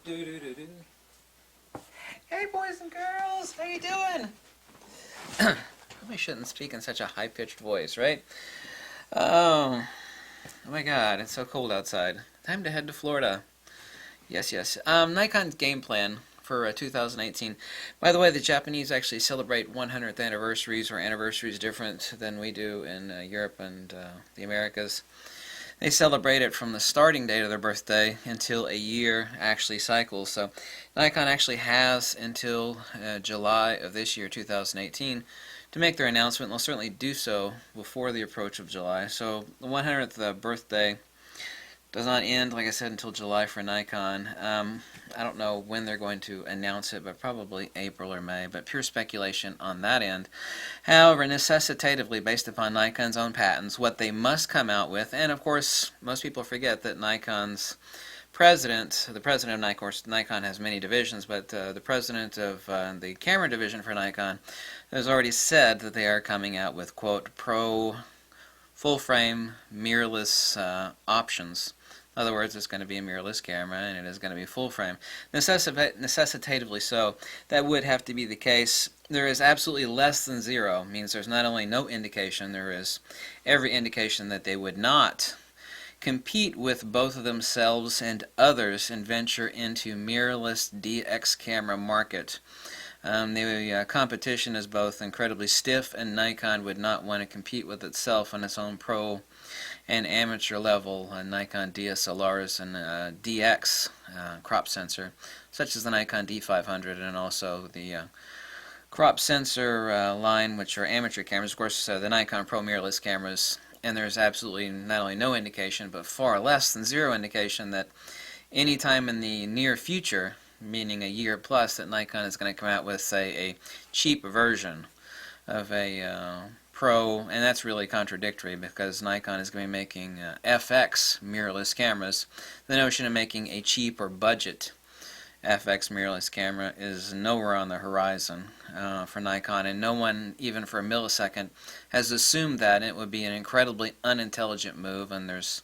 Do-do-do-do. Hey boys and girls, how you doing? Probably shouldn't speak in such a high-pitched voice, right? Oh my god, it's so cold outside. Time to head to Florida. Yes, yes. Nikon's game plan for 2018. By the way, the Japanese actually celebrate 100th anniversaries or anniversaries different than we do in Europe and the Americas. They celebrate it from the starting date of their birthday until a year actually cycles. So Nikon actually has until July of this year, 2018, to make their announcement. They'll certainly do so before the approach of July. So the 100th birthday does not end, like I said, until July for Nikon. I don't know when they're going to announce it, but probably April or May, but pure speculation on that end. However, necessitatively, based upon Nikon's own patents, what they must come out with, and of course, most people forget that Nikon's president, the president of Nikon has many divisions, but the president of the camera division for Nikon has already said that they are coming out with, quote, pro full-frame mirrorless options. In other words, it's going to be a mirrorless camera, and it is going to be full-frame. Necessitatively so, that would have to be the case. There is absolutely less than zero, means there's not only no indication, there is every indication that they would not compete with both of themselves and others and venture into mirrorless DX camera market. The competition is both incredibly stiff, and Nikon would not want to compete with itself on its own pro and amateur level. Nikon DSLRs and DX crop sensor, such as the Nikon D500 and also the crop sensor line, which are amateur cameras. Of course, the Nikon Pro mirrorless cameras, and there's absolutely not only no indication, but far less than zero indication that any time in the near future, meaning a year plus, that Nikon is going to come out with, say, a cheap version of a Pro, and that's really contradictory because Nikon is going to be making FX mirrorless cameras. The notion of making a cheap or budget FX mirrorless camera is nowhere on the horizon for Nikon, and no one, even for a millisecond, has assumed that. It would be an incredibly unintelligent move, and there's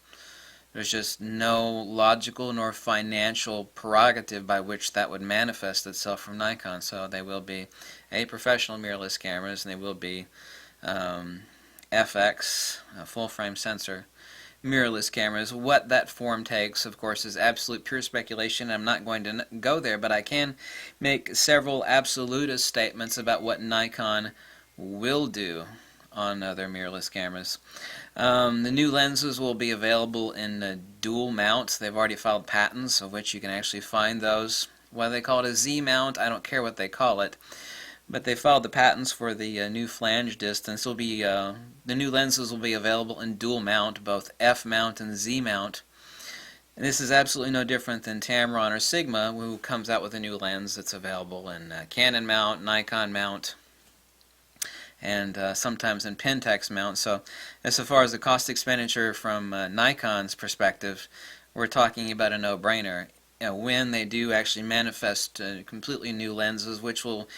just no logical nor financial prerogative by which that would manifest itself from Nikon. So they will be a professional mirrorless cameras, and they will be FX, full-frame sensor, mirrorless cameras. What that form takes, of course, is absolute pure speculation. I'm not going to go there, but I can make several absolutist statements about what Nikon will do on their mirrorless cameras. The new lenses will be available in dual mounts. They've already filed patents, of which you can actually find those. Whether they call it a Z mount, I don't care what they call it. But they filed the patents for the new flange distance. The new lenses will be available in dual mount, both F mount and Z mount. And this is absolutely no different than Tamron or Sigma, who comes out with a new lens that's available in Canon mount, Nikon mount, and sometimes in Pentax mount. So as far as the cost expenditure from Nikon's perspective, we're talking about a no-brainer. When they do actually manifest completely new lenses, which will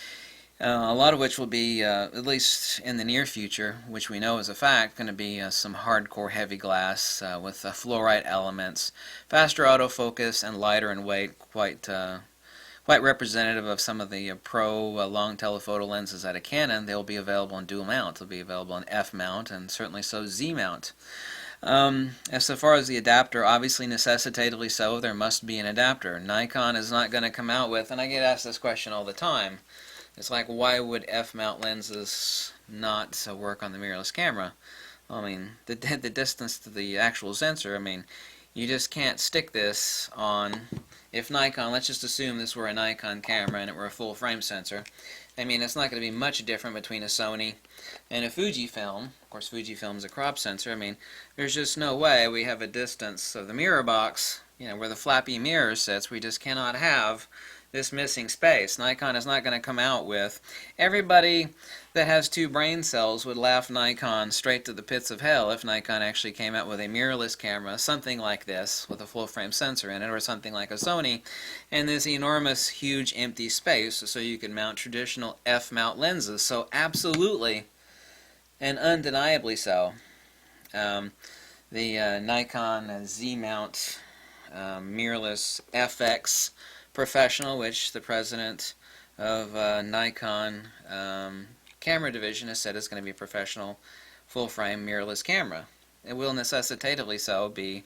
a lot of which will be, at least in the near future, which we know is a fact, going to be some hardcore heavy glass with fluorite elements, faster autofocus, and lighter in weight, quite representative of some of the pro long telephoto lenses out of Canon. They'll be available in dual mount. They'll be available in F mount, and certainly so Z mount. As far as the adapter, obviously necessitatively so, there must be an adapter. Nikon is not going to come out with, and I get asked this question all the time, it's like, why would F-mount lenses not work on the mirrorless camera? I mean, the distance to the actual sensor, I mean, you just can't stick this on, if Nikon, let's just assume this were a Nikon camera and it were a full-frame sensor. I mean, it's not going to be much different between a Sony and a Fujifilm. Of course, Fujifilm is a crop sensor. I mean, there's just no way we have a distance of the mirror box, where the flappy mirror sits. We just cannot have this missing space. Nikon is not going to come out with. Everybody that has two brain cells would laugh Nikon straight to the pits of hell if Nikon actually came out with a mirrorless camera, something like this, with a full-frame sensor in it, or something like a Sony, and this enormous, huge, empty space so you can mount traditional F-mount lenses. So absolutely, and undeniably so, the Nikon Z-mount mirrorless FX Professional, which the president of Nikon camera division has said is going to be a professional full-frame mirrorless camera. It will necessitatively so be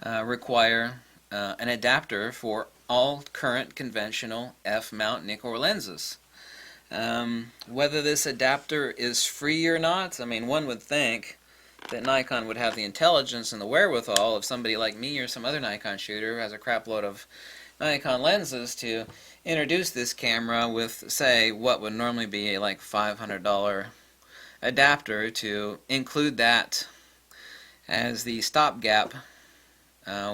require an adapter for all current conventional f-mount Nikkor lenses. Whether this adapter is free or not, I mean, one would think that Nikon would have the intelligence and the wherewithal of somebody like me or some other Nikon shooter who has a crap load of Nikon lenses to introduce this camera with, say, what would normally be a like $500 adapter, to include that as the stopgap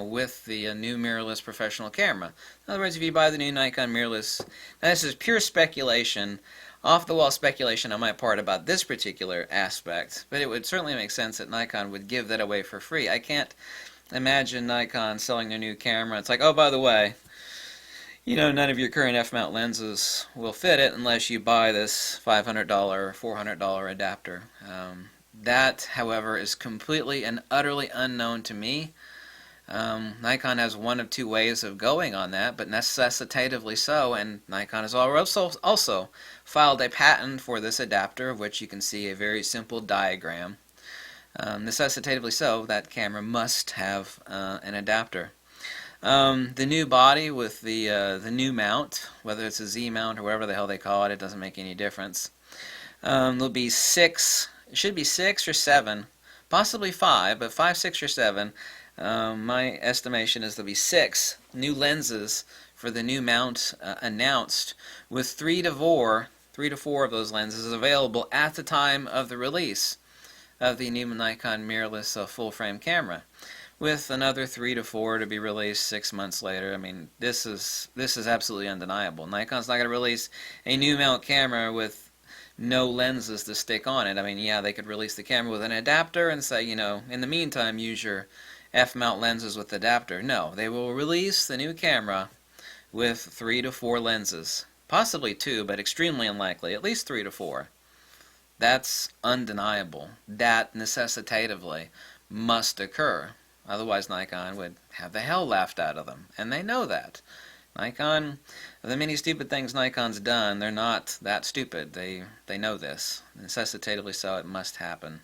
with the new mirrorless professional camera. In other words, if you buy the new Nikon mirrorless, now this is pure speculation, off-the-wall speculation on my part about this particular aspect, but it would certainly make sense that Nikon would give that away for free. I can't imagine Nikon selling their new camera. It's like, oh, by the way, you know, none of your current f-mount lenses will fit it unless you buy this $500 or $400 adapter. That, however, is completely and utterly unknown to me. Nikon has one of two ways of going on that, but necessitatively so, and Nikon has also filed a patent for this adapter, of which you can see a very simple diagram. Necessitatively so, that camera must have an adapter. The new body with the new mount, whether it's a Z mount or whatever the hell they call it, it doesn't make any difference. There'll be it should be 6 or 7, possibly 5, but 5, 6, or 7. My estimation is there'll be 6 new lenses for the new mount announced, with 3 to 4 of those lenses available at the time of the release of the new Nikon mirrorless full-frame camera, with another 3 to 4 to be released 6 months later. I mean, this is absolutely undeniable. Nikon's not going to release a new mount camera with no lenses to stick on it. I mean, yeah, they could release the camera with an adapter and say, you know, in the meantime, use your f-mount lenses with the adapter. No, they will release the new camera with 3 to 4 lenses. Possibly 2, but extremely unlikely. At least 3 to 4. That's undeniable. That necessitatively must occur. Otherwise, Nikon would have the hell laughed out of them. And they know that. Nikon, of the many stupid things Nikon's done, they're not that stupid. They know this. Necessitatively so, it must happen.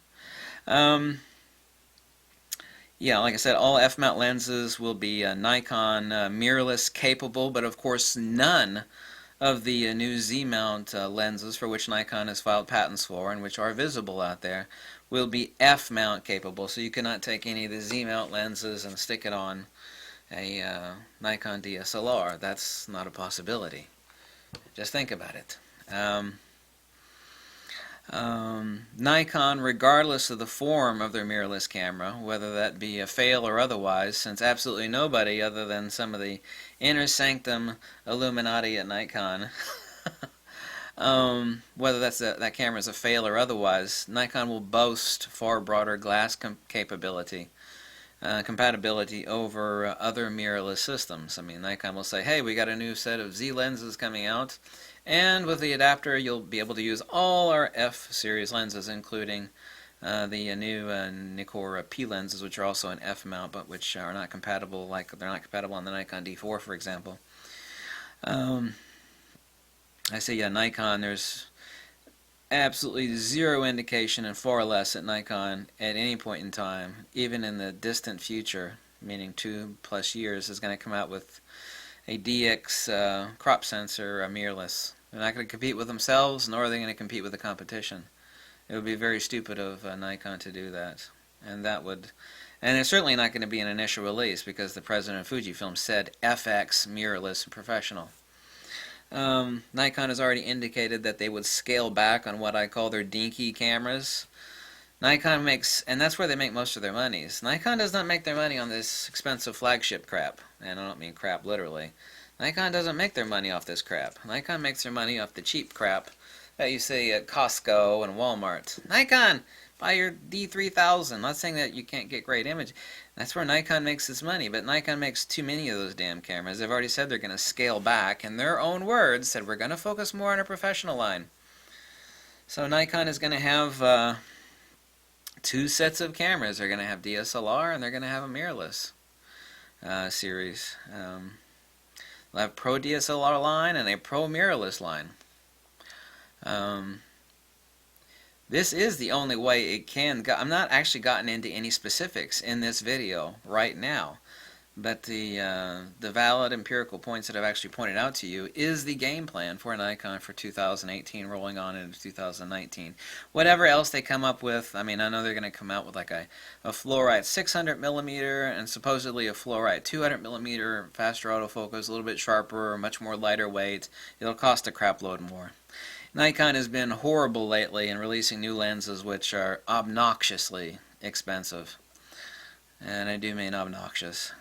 Yeah, like I said, all f-mount lenses will be Nikon mirrorless capable, but of course none of the new Z-mount lenses, for which Nikon has filed patents for and which are visible out there, will be f-mount capable. So you cannot take any of the Z-mount lenses and stick it on a Nikon DSLR. That's not a possibility. Just think about it. Nikon, regardless of the form of their mirrorless camera, whether that be a fail or otherwise, since absolutely nobody other than some of the inner sanctum Illuminati at Nikon, whether that camera is a fail or otherwise, Nikon will boast far broader glass compatibility over other mirrorless systems. I mean, Nikon will say, hey, we got a new set of Z lenses coming out, and with the adapter you'll be able to use all our F-series lenses, including the new Nikkor P lenses, which are also an F-mount, but which are not compatible, like they're not compatible on the Nikon D4, for example. I say, yeah, Nikon, there's absolutely zero indication, and far less at Nikon at any point in time, even in the distant future, meaning 2+ years, is going to come out with a DX crop sensor mirrorless. They're not going to compete with themselves, nor are they going to compete with the competition. It would be very stupid of Nikon to do that, and it's certainly not going to be an initial release, because the president of Fujifilm said FX mirrorless professional. Nikon has already indicated that they would scale back on what I call their dinky cameras. Nikon makes, and that's where they make most of their monies. Nikon does not make their money on this expensive flagship crap, and I don't mean crap literally. Nikon doesn't make their money off this crap. Nikon makes their money off the cheap crap that you see at Costco and Walmart. Nikon, buy your D3000. I'm not saying that you can't get great image. That's where Nikon makes its money, but Nikon makes too many of those damn cameras. They've already said they're going to scale back. In their own words, said we're going to focus more on a professional line. So Nikon is going to have 2 sets of cameras. They're going to have DSLR and they're going to have a mirrorless series. They'll have Pro DSLR line and a Pro Mirrorless line. This is the only way it can go. I'm not actually gotten into any specifics in this video right now, but the valid empirical points that I've actually pointed out to you is the game plan for Nikon for 2018 rolling on into 2019. Whatever else they come up with, I mean, I know they're going to come out with like a fluorite 600mm and supposedly a fluorite 200mm faster autofocus, a little bit sharper, much more lighter weight. It'll cost a crap load more. Nikon has been horrible lately in releasing new lenses which are obnoxiously expensive. And I do mean obnoxious.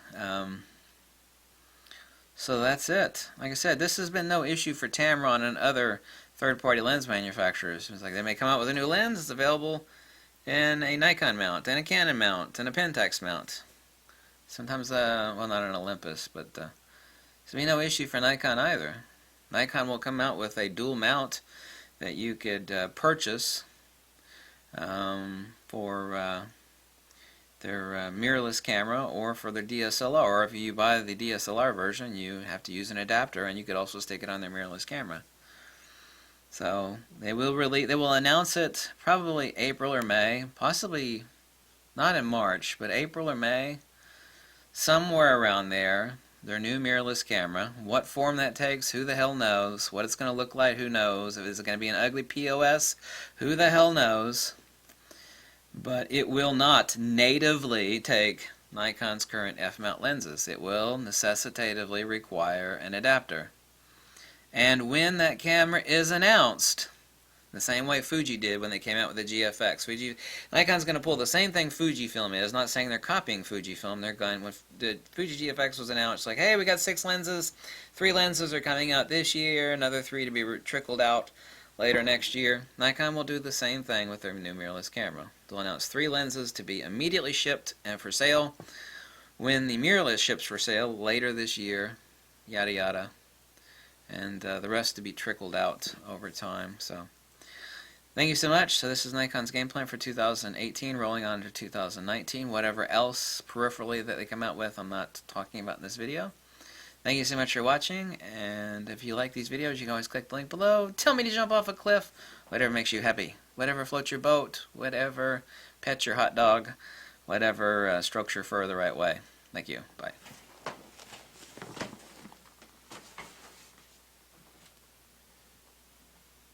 So that's it. Like I said, this has been no issue for Tamron and other third-party lens manufacturers. It's like they may come out with a new lens, it's available in a Nikon mount, and a Canon mount, and a Pentax mount. Sometimes, well, not an Olympus, but it's been no issue for Nikon either. Nikon will come out with a dual mount that you could purchase for their mirrorless camera or for their DSLR. Or if you buy the DSLR version, you have to use an adapter, and you could also stick it on their mirrorless camera. So they will announce it probably April or May, possibly not in March, but April or May, somewhere around there. Their new mirrorless camera. What form that takes, who the hell knows? What it's going to look like, who knows? If it's going to be an ugly POS, who the hell knows? But it will not natively take Nikon's current f-mount lenses. It will necessitatively require an adapter. And when that camera is announced, the same way Fuji did when they came out with the GFX. Nikon's going to pull the same thing Fujifilm is. Not saying they're copying Fujifilm. They're going, when the Fuji GFX was announced, like, hey, we got 6 lenses. 3 lenses are coming out this year. Another 3 to be trickled out later next year. Nikon will do the same thing with their new mirrorless camera. They'll announce 3 lenses to be immediately shipped and for sale. When the mirrorless ships for sale later this year, yada yada. And the rest to be trickled out over time. So thank you so much. So this is Nikon's game plan for 2018, rolling on to 2019. Whatever else peripherally that they come out with, I'm not talking about in this video. Thank you so much for watching, and if you like these videos, you can always click the link below. Tell me to jump off a cliff, whatever makes you happy. Whatever floats your boat, whatever pets your hot dog, whatever strokes your fur the right way. Thank you. Bye.